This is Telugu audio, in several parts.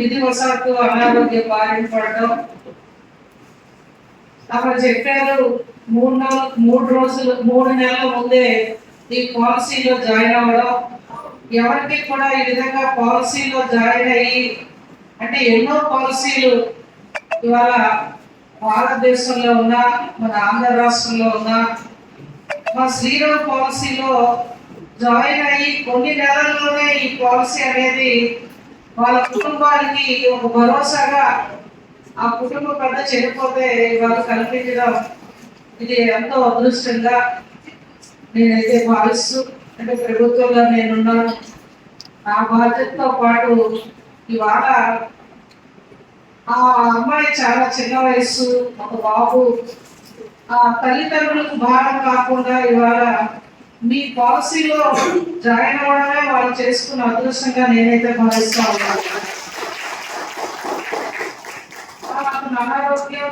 విధివశాత్తు అనారోగ్య బారిన పడడం. అక్కడ చెప్పారు 3 నెలల ముందే ఈ పాలసీలో జాయిన్ అవ్వడం. ఎవరికి కూడా ఈ విధంగా పాలసీలో జాయిన్ అయ్యి అంటే ఎన్నో పాలసీలు ఇవాళ భారతదేశంలో ఉన్న మన ఆంధ్ర రాష్ట్రంలో ఉన్న మా శ్రీరామ్ పాలసీలో జాయిన్ అయ్యి కొన్ని నెలల్లోనే ఈ పాలసీ అనేది వాళ్ళ కుటుంబానికి ఒక భరోసాగా ఆ కుటుంబ పెద్ద చనిపోతే వాళ్ళు కల్పించడం ఇది ఎంతో అదృష్టంగా నేనైతే భావిస్తూ, అంటే ప్రభుత్వంలో నేనున్నాను, నా బాధ్యతతో పాటు ఇవాళ ఆ అమ్మాయి చాలా చిన్న వయసు, ఒక బాబు, ఆ తల్లిదండ్రులకు భారం కాకుండా ఇవాళ మీ పాలసీలో జాయిన్ అవ్వడమే వాళ్ళు చేసుకున్న అదృష్టంగా నేనైతే భావిస్తా ఉన్నాను. అనారోగ్యం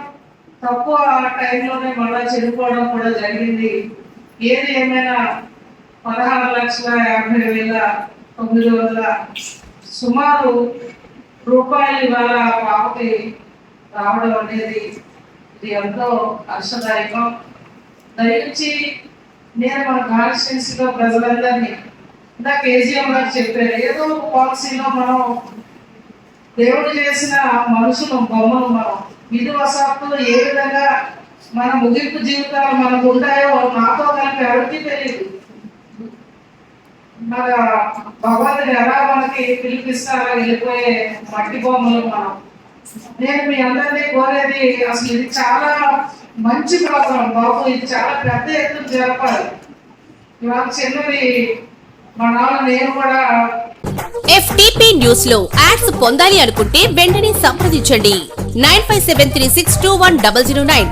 తక్కువ టైంలోనే మళ్ళా చనిపోవడం కూడా జరిగింది. ఏది ఏమైనా 16,50,900 సుమారు రూపాయలు ఇవాళ పాపకి రావడం అనేది ఇది ఎంతో హర్షదాయకం. దయచి నేను మన కాన్స్టిట్యున్సీలో ప్రజలందరినీ ఇందా కేజీఎం గారు చెప్పారు, ఏదో ఒక పాలసీలో మనం దేవుడు చేసిన మనుషులు బొమ్మలు మనం విధివశాత్తు ఏ విధంగా మన ముగింపు జీవితాలు మనకు ఉంటాయో నాతో కలిపి ఎవరికి తెలియదు. మన భగవంతుడు ఎలా మనకి పిలిపిస్తారో వెళ్ళిపోయే మట్టి బొమ్మలు మనం. నేను మీ అందరినీ కోరేది, అసలు ఇది చాలా మంచి ప్రోగ్రాం బాబు, ఇది చాలా పెద్ద ఎత్తున జరపాలి. ఇవాళ చిన్నవి మన నేను కూడా FTP న్యూస్ లో యాడ్స్ పొందాలి అనుకుంటే వెంటనే సంప్రదించండి 9573621009.